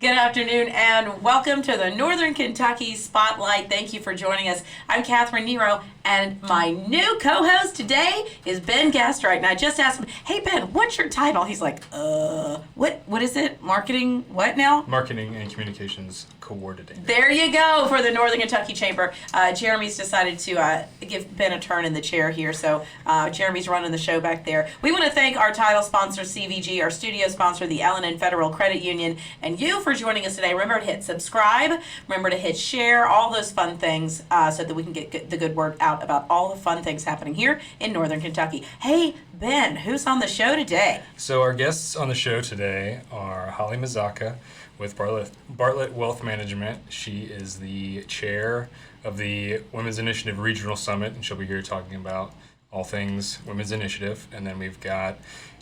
Good afternoon and welcome to the Northern Kentucky Spotlight. Thank you for joining us. I'm Catherine Nero and my new co-host today is Ben Gastright. And I just asked him, hey Ben, what's your title? He's like, what is it? Marketing, what now? Marketing and Communications Coordinator. There you go for the Northern Kentucky Chamber. Jeremy's decided to give Ben a turn in the chair here, so Jeremy's running the show back there. We want to thank our title sponsor, CVG, our studio sponsor, the L&N Federal Credit Union, and you for joining us today. Remember to hit subscribe, remember to hit share, all those fun things so that we can get the good word out about all the fun things happening here in Northern Kentucky. Hey, Ben, who's on the show today? So our guests on the show today are Holly Mazaka with Bartlett Wealth Management. She is the chair of the Women's Initiative Regional Summit, and she'll be here talking about all things Women's Initiative. And then we've got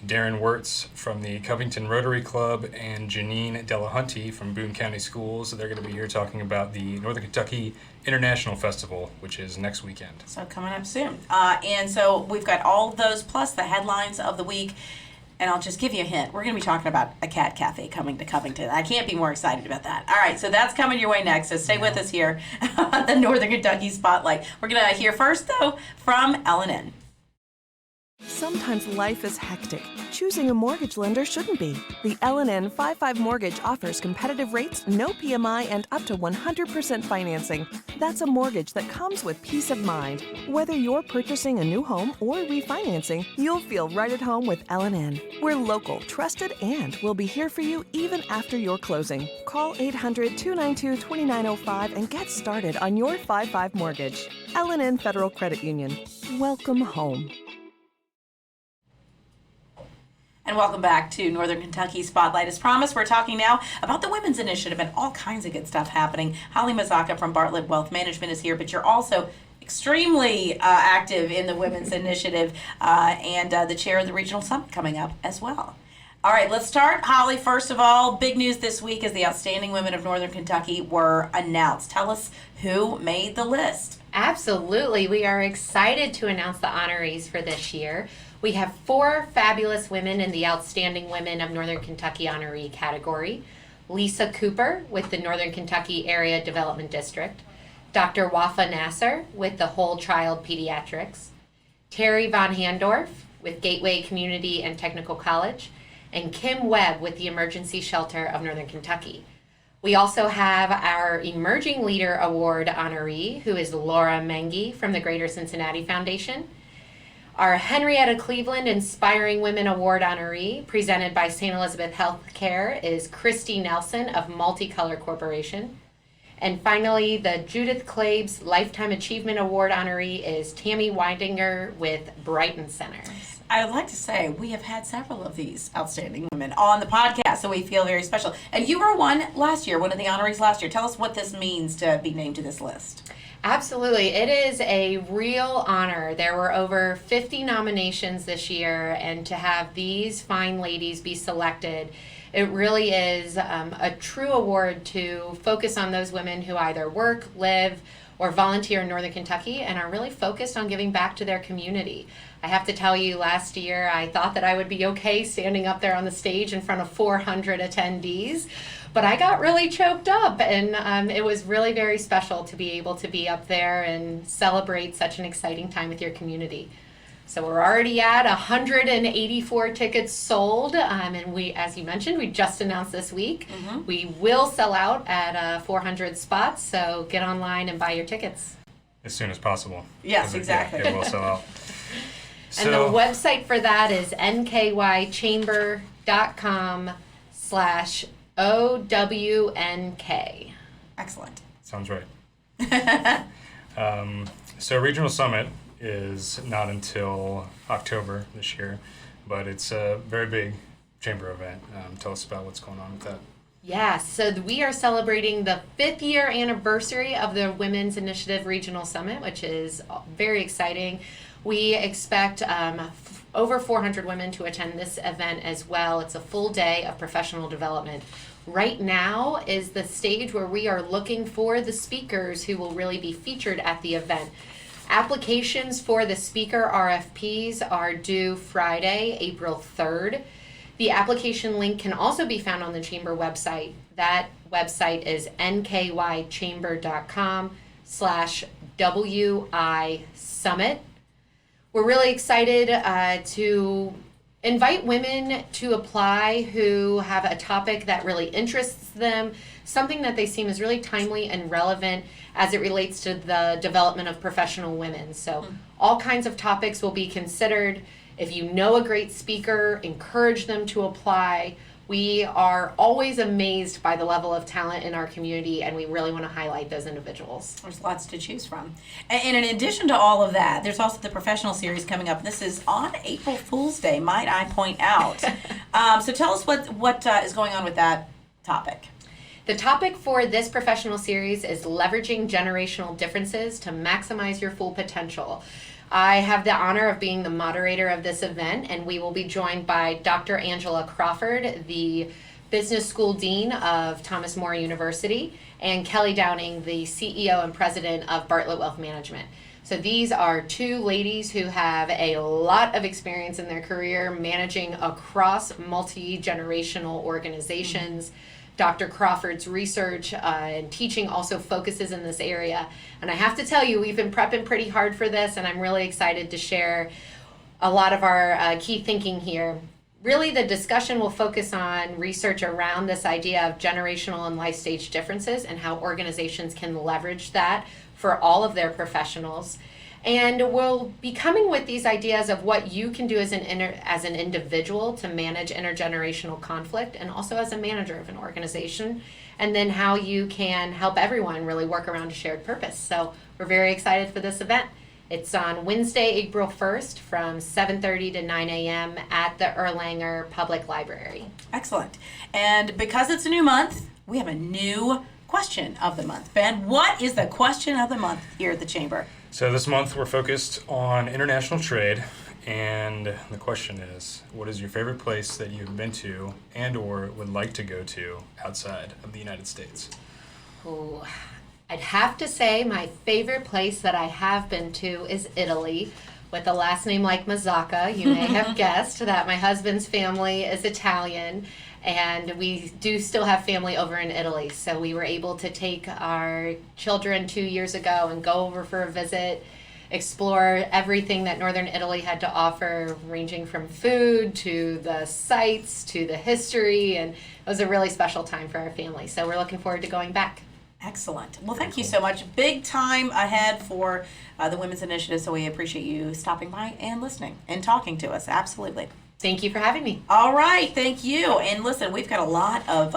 Darren Wirtz from the Covington Rotary Club and Janine Delahunty from Boone County Schools. So they're going to be here talking about the Northern Kentucky International Festival, which is next weekend. So coming up soon. And so we've got all of those plus the headlines of the week. And I'll just give you a hint. We're going to be talking about a cat cafe coming to Covington. I can't be more excited about that. All right, so that's coming your way next. So stay with us here on the Northern Kentucky Spotlight. We're going to hear first, though, from L&N. Sometimes life is hectic. Choosing a mortgage lender shouldn't be. The L&N 5-5 Mortgage offers competitive rates, no PMI, and up to 100% financing. That's a mortgage that comes with peace of mind. Whether you're purchasing a new home or refinancing, you'll feel right at home with L&N. We're local, trusted, and we'll be here for you even after your closing. Call 800-292-2905 and get started on your 5-5 mortgage. L&N Federal Credit Union. Welcome home. And welcome back to Northern Kentucky Spotlight. As promised, we're talking now about the Women's Initiative and all kinds of good stuff happening. Holly Mazaka from Bartlett Wealth Management is here, but you're also extremely active in the Women's Initiative and the chair of the Regional Summit coming up as well. All right, let's start. Holly, first of all, big news this week is the Outstanding Women of Northern Kentucky were announced. Tell us who made the list. Absolutely. We are excited to announce the honorees for this year. We have 4 fabulous women in the Outstanding Women of Northern Kentucky honoree category. Lisa Cooper with the Northern Kentucky Area Development District. Dr. Wafa Nasser with the Whole Child Pediatrics. Terry Von Handorf with Gateway Community and Technical College. And Kim Webb with the Emergency Shelter of Northern Kentucky. We also have our Emerging Leader Award honoree, who is Laura Mengi from the Greater Cincinnati Foundation. Our Henrietta Cleveland Inspiring Women Award honoree, presented by St. Elizabeth Healthcare, is Christy Nelson of Multicolor Corporation. And finally, the Judith Klebes Lifetime Achievement Award honoree is Tammy Whitener with Brighton Center. I would like to say we have had several of these outstanding women on the podcast, so we feel very special. And you were one last year, one of the honorees last year. Tell us what this means to be named to this list. Absolutely. It is a real honor. There were over 50 nominations this year, and to have these fine ladies be selected, it really is a true award to focus on those women who either work, live, or volunteer in Northern Kentucky and are really focused on giving back to their community. I have to tell you, last year I thought that I would be okay standing up there on the stage in front of 400 attendees, but I got really choked up, and it was really very special to be able to be up there and celebrate such an exciting time with your community. So we're already at 184 tickets sold, and we, as you mentioned, we just announced this week. Mm-hmm. We will sell out at 400 spots, so get online and buy your tickets. As soon as possible. Yes, exactly. It will sell out. And the website for that is nkychamber.com/OWNK. Excellent. Sounds right. So Regional Summit is not until October this year, but it's a very big chamber event. Tell us about what's going on with that. Yes, so we are celebrating the 5th year anniversary of the Women's Initiative Regional Summit, which is very exciting. We expect over 400 women to attend this event as well. It's a full day of professional development. Right now is the stage where we are looking for the speakers who will really be featured at the event. Applications for the speaker RFPs are due Friday, April 3rd. The application link can also be found on the Chamber website. That website is nkychamber.com/WI Summit. We're really excited to invite women to apply who have a topic that really interests them, something that they seem is really timely and relevant as it relates to the development of professional women. So all kinds of topics will be considered. If you know a great speaker, encourage them to apply. We are always amazed by the level of talent in our community, and we really want to highlight those individuals. There's lots to choose from. And in addition to all of that, there's also the professional series coming up. This is on April Fool's Day, might I point out. So tell us what is going on with that topic. The topic for this professional series is leveraging generational differences to maximize your full potential. I have the honor of being the moderator of this event, and we will be joined by Dr. Angela Crawford, the Business School Dean of Thomas More University, and Kelly Downing, the CEO and President of Bartlett Wealth Management. So these are two ladies who have a lot of experience in their career managing across multi-generational organizations. Dr. Crawford's research and teaching also focuses in this area. And I have to tell you, we've been prepping pretty hard for this, and I'm really excited to share a lot of our key thinking here. Really, the discussion will focus on research around this idea of generational and life stage differences and how organizations can leverage that for all of their professionals. And we'll be coming with these ideas of what you can do as an individual to manage intergenerational conflict, and also as a manager of an organization, and then how you can help everyone really work around a shared purpose. So we're very excited for this event. It's on Wednesday, April 1st from 7:30 to 9 a.m. at the Erlanger Public Library. Excellent. And because it's a new month, we have a new question of the month. Ben, what is the question of the month here at the Chamber? So this month we're focused on international trade, and the question is, what is your favorite place that you've been to and or would like to go to outside of the United States? Ooh, I'd have to say my favorite place that I have been to is Italy, with a last name like Mazzocca. You may have guessed that my husband's family is Italian, and we do still have family over in Italy. So we were able to take our children 2 years ago and go over for a visit, explore everything that Northern Italy had to offer, ranging from food to the sights to the history, and it was a really special time for our family. So we're looking forward to going back. Excellent. Well, thank you so much. Big time ahead for the Women's Initiative, so we appreciate you stopping by and listening and talking to us. Absolutely. Thank you for having me. All right, thank you. And listen, we've got a lot of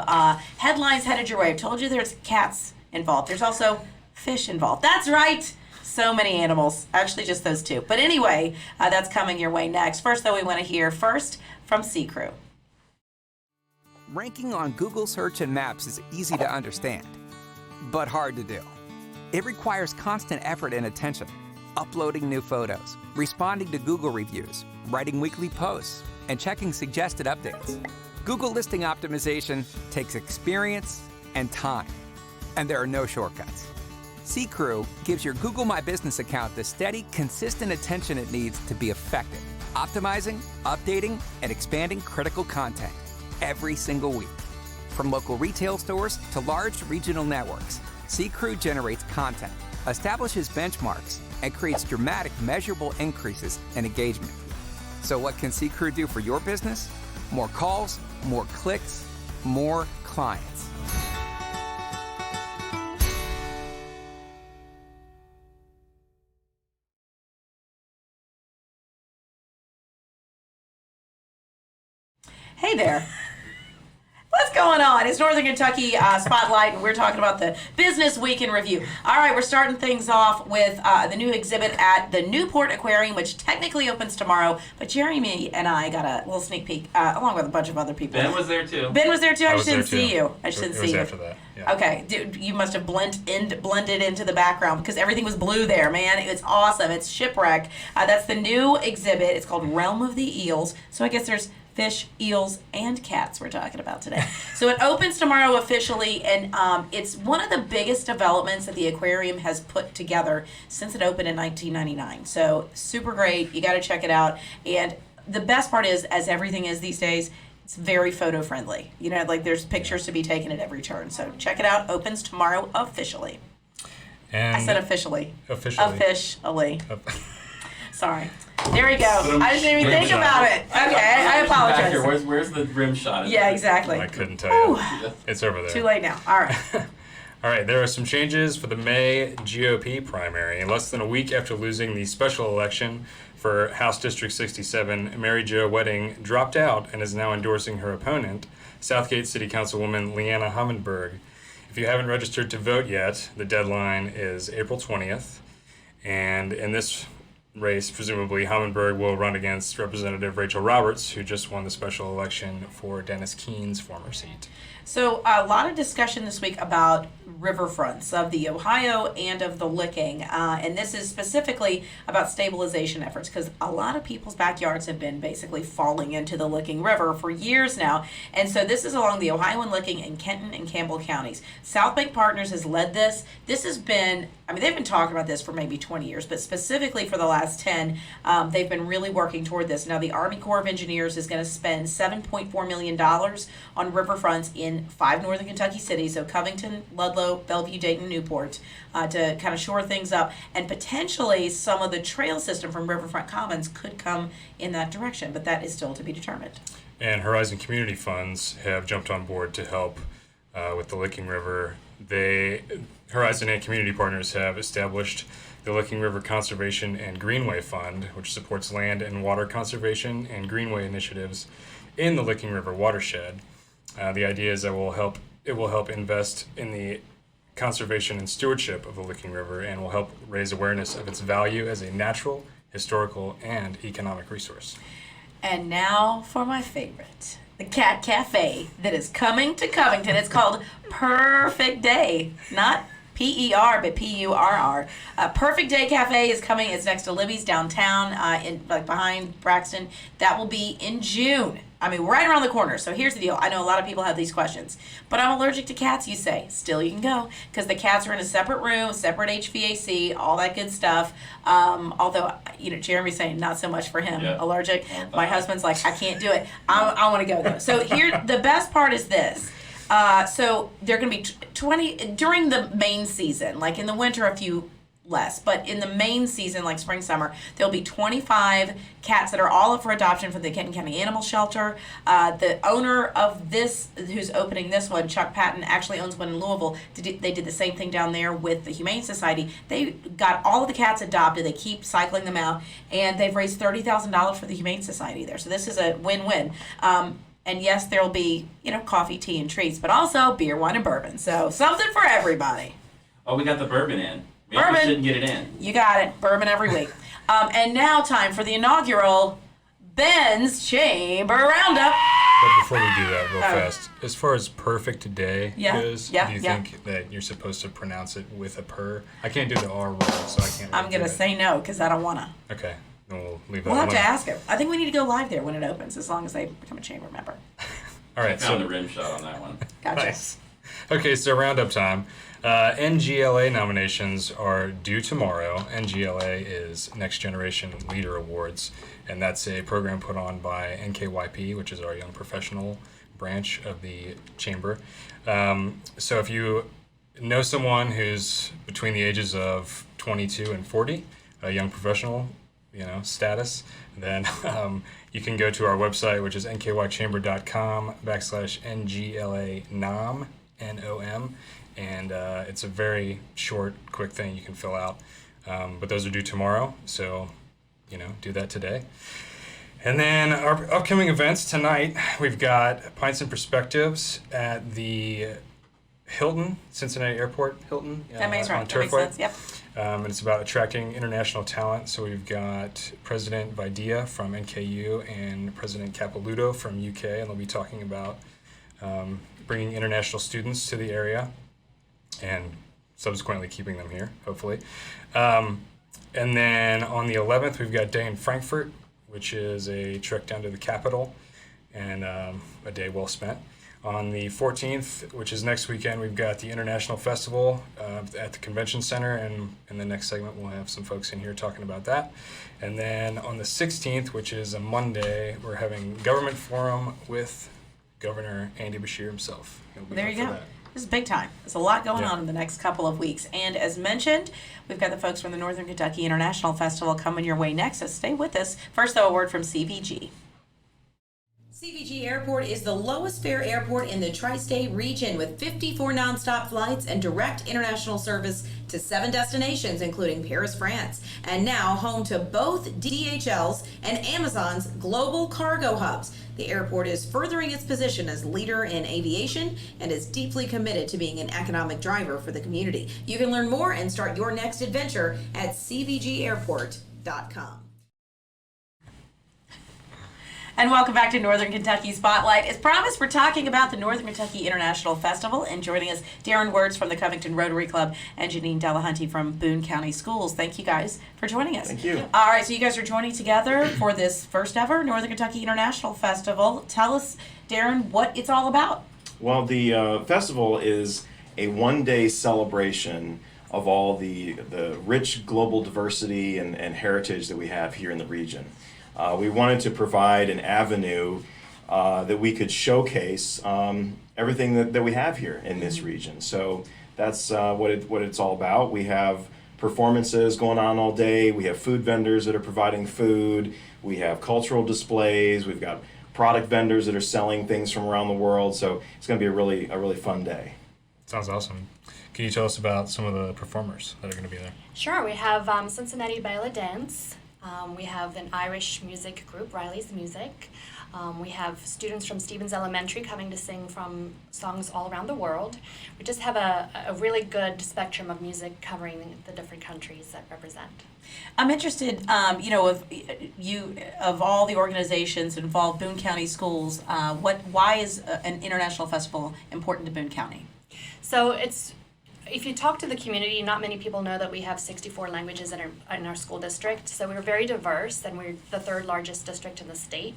headlines headed your way. I've told you there's cats involved. There's also fish involved. That's right. So many animals. Actually, just those two. But anyway, that's coming your way next. First, though, we want to hear first from Sea Crew. Ranking on Google Search and Maps is easy to understand, but hard to do. It requires constant effort and attention, uploading new photos, responding to Google reviews, writing weekly posts, and checking suggested updates. Google listing optimization takes experience and time, and there are no shortcuts. Sea Crew gives your Google My Business account the steady, consistent attention it needs to be effective, optimizing, updating, and expanding critical content every single week. From local retail stores to large regional networks, Sea Crew generates content, establishes benchmarks, and creates dramatic, measurable increases in engagement. So what can Sea Crew do for your business? More calls, more clicks, more clients. Hey there. What's going on? It's Northern Kentucky Spotlight, and we're talking about the Business Week in Review. All right, we're starting things off with the new exhibit at the Newport Aquarium, which technically opens tomorrow, but Jeremy and I got a little sneak peek, along with a bunch of other people. Ben was there too. Ben was there too? I was just didn't there, too. see you. I just didn't It see was you. after that. Yeah. Okay, dude, you must have blended into the background because everything was blue there, man. It's awesome. It's Shipwreck. That's the new exhibit. It's called Realm of the Eels. So I guess there's fish, eels, and cats we're talking about today. So it opens tomorrow officially, and it's one of the biggest developments that the aquarium has put together since it opened in 1999. So super great. You got to check it out. And the best part is, as everything is these days, It's very photo friendly. You know, like there's pictures to be taken at every turn. So check it out. Opens tomorrow officially. And I said officially. Officially. Officially. Sorry. There we go. I just didn't even think shot. about it. Okay, I Back here. apologize. Where's the rim shot? Yeah, exactly. I couldn't tell you. Ooh, It's over there. too late now. All right. All right, there are some changes for the May GOP primary. Less than a week after losing the special election for House District 67, Mary Jo Wedding dropped out and is now endorsing her opponent, Southgate City Councilwoman Leanna Hummenberg. If you haven't registered to vote yet, the deadline is April 20th. And in this race, presumably, Hummenberg will run against Representative Rachel Roberts, who just won the special election for Dennis Keene's former seat. So a lot of discussion this week about riverfronts of the Ohio and of the Licking, and this is specifically about stabilization efforts because a lot of people's backyards have been basically falling into the Licking River for years now, and so this is along the Ohio and Licking and Kenton and Campbell counties. South Bank Partners has led this. This has been, I mean, they've been talking about this for maybe 20 years, but specifically for the last 10, they've been really working toward this. Now the Army Corps of Engineers is going to spend $7.4 million on riverfronts in 5 northern Kentucky cities, so Covington, Ludlow, Bellevue, Dayton, Newport, to kind of shore things up. And potentially some of the trail system from Riverfront Commons could come in that direction, but that is still to be determined. And Horizon Community Funds have jumped on board to help with the Licking River. Horizon and Community Partners have established the Licking River Conservation and Greenway Fund, which supports land and water conservation and greenway initiatives in the Licking River watershed. The idea is that it will help invest in the conservation and stewardship of the Licking River and will help raise awareness of its value as a natural, historical, and economic resource. And now for my favorite, the Cat Cafe that is coming to Covington. It's called Perfect Day, not P-E-R, but P-U-R-R. Perfect Day Cafe is coming. It's next to Libby's downtown, behind Braxton. That will be in June. I mean, right around the corner. So here's the deal. I know a lot of people have these questions. But I'm allergic to cats, you say. Still, you can go. Because the cats are in a separate room, separate HVAC, all that good stuff. Although, Jeremy's saying not so much for him. Yeah. Allergic. My husband's like, I can't do it. I want to go, though. So here, the best part is this. So they're going to be 20 during the main season. Like in the winter, a few less, but in the main season, like spring, summer, there'll be 25 cats that are all up for adoption from the Kenton County Animal Shelter. The owner of this, who's opening this one, Chuck Patton, actually owns one in Louisville. They did the same thing down there with the Humane Society. They got all of the cats adopted. They keep cycling them out, and they've raised $30,000 for the Humane Society there. So this is a win-win. And yes, there'll be, coffee, tea, and treats, but also beer, wine, and bourbon. So something for everybody. Oh, we got the bourbon in. We Bourbon. just didn't get it in. You got it. Bourbon every week. And now time for the inaugural Ben's Chamber Roundup. But before we do that, real fast, as far as perfect day goes, do you think that you're supposed to pronounce it with a purr? I can't do the R roll, so I can't. I'm going to say no because I don't want to. Okay, then we'll leave that We'll have alone. to ask him. I think we need to go live there when it opens, as long as they become a chamber member. All right, Found the rim shot on that one. Gotcha. Nice. Okay, so roundup time. NGLA nominations are due tomorrow. NGLA is Next Generation Leader Awards, and that's a program put on by NKYP, which is our young professional branch of the chamber. So if you know someone who's between the ages of 22 and 40, a young professional, status, then you can go to our website, which is nkychamber.com/NGLA-NOM, N-O-M, and it's a very short, quick thing you can fill out. But those are due tomorrow, so, do that today. And then our upcoming events tonight, we've got Pints and Perspectives at the Hilton, Cincinnati Airport, Hilton. That makes on right. That makes Turfway. sense. Yep. And it's about attracting international talent. So we've got President Vidia from NKU and President Capilouto from UK, and they'll be talking about bringing international students to the area and subsequently keeping them here, hopefully. And then on the 11th, we've got Day in Frankfurt, which is a trek down to the capital and a day well spent. On the 14th, which is next weekend, we've got the International Festival at the Convention Center, and in the next segment we'll have some folks in here talking about that. And then on the 16th, which is a Monday, we're having Government Forum with Governor Andy Beshear himself. He'll be There up you for go. that. This is big time. There's a lot going Yeah. on in the next couple of weeks. And as mentioned, we've got the folks from the Northern Kentucky International Festival coming your way next, so stay with us. First, though, a word from CVG. CVG Airport is the lowest fare airport in the tri-state region with 54 nonstop flights and direct international service to 7 destinations, including Paris, France, and now home to both DHL's and Amazon's global cargo hubs. The airport is furthering its position as leader in aviation and is deeply committed to being an economic driver for the community. You can learn more and start your next adventure at cvgairport.com. And welcome back to Northern Kentucky Spotlight. As promised, we're talking about the Northern Kentucky International Festival, and joining us, Darren Wertz from the Covington Rotary Club and Janine Delahunty from Boone County Schools. Thank you guys for joining us. Thank you. All right, so you guys are joining together for this first ever Northern Kentucky International Festival. Tell us, Darren, what it's all about. Well, the festival is a one-day celebration of all the rich global diversity and heritage that we have here in the region. We wanted to provide an avenue that we could showcase everything that we have here in this region. So that's what it's all about. We have performances going on all day. We have food vendors that are providing food. We have cultural displays. We've got product vendors that are selling things from around the world. So it's going to be a really fun day. Sounds awesome. Can you tell us about some of the performers that are going to be there? Sure, we have Cincinnati Baila Dance. We have an Irish music group, Riley's Music. We have students from Stevens Elementary coming to sing from songs all around the world. We just have a really good spectrum of music covering the different countries that represent. I'm interested, of all the organizations involved, Boone County Schools, why is an international festival important to Boone County? So if you talk to the community, not many people know that we have 64 languages in our school district. So we're very diverse, and we're the 3rd largest district in the state.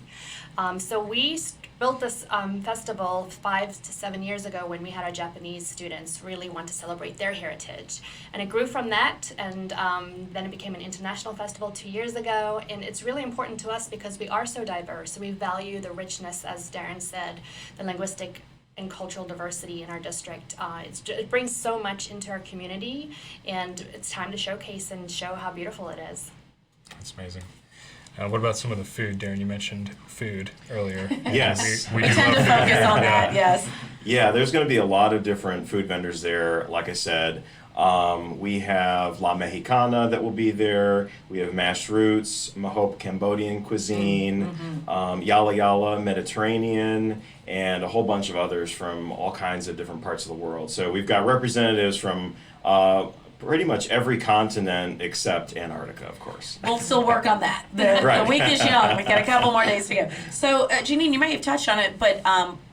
So we built this festival 5 to 7 years ago when we had our Japanese students really want to celebrate their heritage. And it grew from that, and then it became an international festival 2 years ago. And it's really important to us because we are so diverse. We value the richness, as Darren said, the linguistic and cultural diversity in our district. It brings so much into our community, and it's time to showcase and show how beautiful it is. That's amazing. What about some of the food, Darren? You mentioned food earlier. Yes. We We do tend to love food. focus on that, yes. Yeah, there's going to be a lot of different food vendors there. Like I said, we have La Mexicana that will be there. We have mashed roots, Mahope Cambodian cuisine, Yala Yala Mediterranean, and a whole bunch of others from all kinds of different parts of the world. So we've got representatives from pretty much every continent except Antarctica, of course. We'll still work on that. The Right. week is young. We've got a couple more days to go. So, Janine, you may have touched on it, but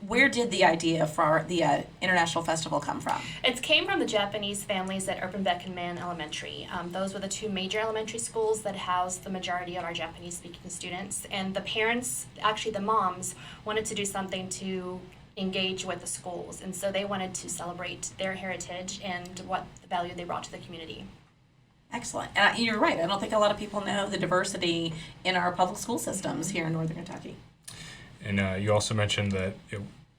where did the idea for the International Festival come from? It came from the Japanese families at Urban Beck and Mann Elementary. Those were the 2 major elementary schools that housed the majority of our Japanese-speaking students. And the parents, actually the moms, wanted to do something to engage with the schools, and so they wanted to celebrate their heritage and what the value they brought to the community. Excellent. And you're right. I don't think a lot of people know the diversity in our public school systems here in Northern Kentucky. And you also mentioned that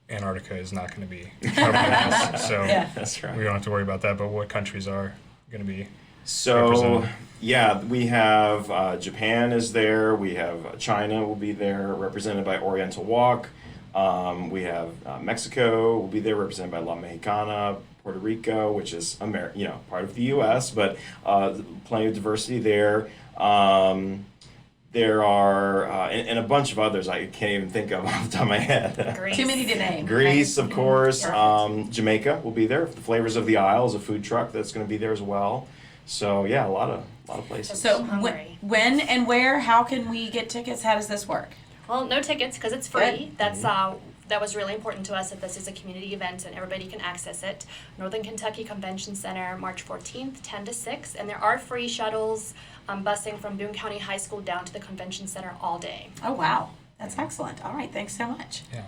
Antarctica is not going to be covered in this, so Yeah. That's right. we don't have to worry about that. But what countries are going to be So, represented? yeah, we have Japan is there. We have China will be there, represented by Oriental Walk. We have Mexico will be there, represented by La Mexicana. Puerto Rico, which is part of the U.S., but plenty of diversity there. There are and a bunch of others I can't even think of off the top of my head. Greece. Too many to name. Greece, of course. Perfect. Jamaica will be there. The Flavors of the Isle is a food truck that's going to be there as well. So yeah, a lot of places. So, Hungary. when and where? How can we get tickets? How does this work? Well, no tickets because it's free. Good. That's that was really important to us that this is a community event and everybody can access it. Northern Kentucky Convention Center, March 14th, 10 to 6, and there are free shuttles busing from Boone County High School down to the convention center all day. Oh, wow. That's excellent. All right. Thanks so much. Yeah.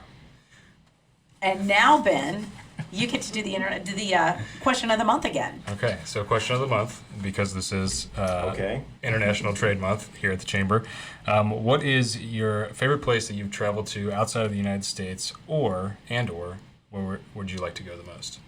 And now, Ben, you get to do the question of the month again. Okay, so question of the month, because this is Okay. International Trade Month here at the Chamber. What is your favorite place that you've traveled to outside of the United States, or where would you like to go the most?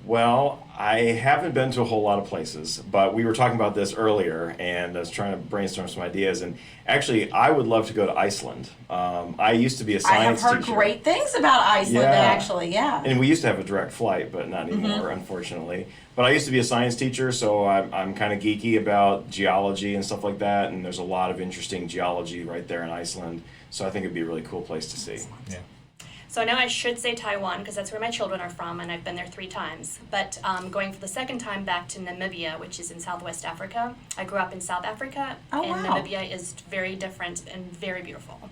Well, I haven't been to a whole lot of places, but we were talking about this earlier, and I was trying to brainstorm some ideas. And actually, I would love to go to Iceland. I used to be a science teacher. I have heard great things about Iceland, Yeah. actually, yeah. And we used to have a direct flight, but not anymore, unfortunately. But I used to be a science teacher, so I'm kind of geeky about geology and stuff like that. And there's a lot of interesting geology right there in Iceland. So I think it'd be a really cool place to see. Yeah. So I know I should say Taiwan because that's where my children are from, and I've been there 3 times. But going for the second time back to Namibia, which is in Southwest Africa. I grew up in South Africa, and wow. Namibia is very different and very beautiful.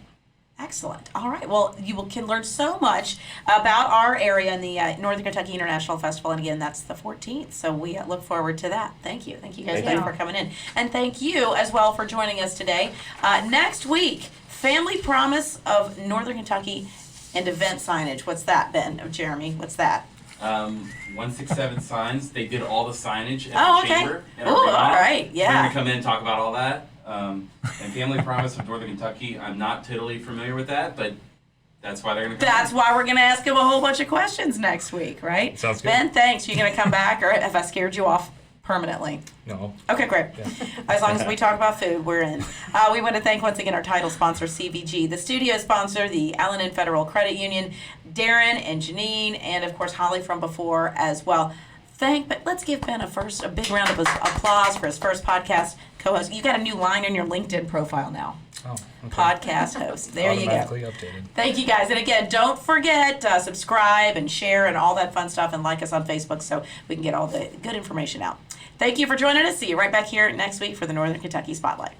Excellent. All right. Well, can learn so much about our area in the Northern Kentucky International Festival. And again, that's the 14th. So we look forward to that. Thank you. Thank you guys Thank both you. for coming in. And thank you as well for joining us today. Next week, Family Promise of Northern Kentucky and event signage. What's that, Ben? Oh, Jeremy, what's that? 167 Signs. They did all the signage at Oh, the okay. chamber. Ooh, all right. They're Yeah. going to come in and talk about all that. And Family Promise of Northern Kentucky, I'm not totally familiar with that, but that's why they're going to come That's in. why we're going to ask him a whole bunch of questions next week, right? Sounds good. Ben, thanks. You going to come back, or have I scared you off permanently? No. Okay, great. As long as we talk about food, we're in. We want to thank once again our title sponsor, CVG, the studio sponsor, the L&N Federal Credit Union, Darren and Janine, and of course Holly from before as well. But let's give Ben a big round of applause for his first podcast co-host. You got a new line in your LinkedIn profile now. Oh, okay. Podcast host. There you go. Automatically updated. Thank you guys. And again, don't forget subscribe and share and all that fun stuff, and like us on Facebook so we can get all the good information out. Thank you for joining us. See you right back here next week for the Northern Kentucky Spotlight.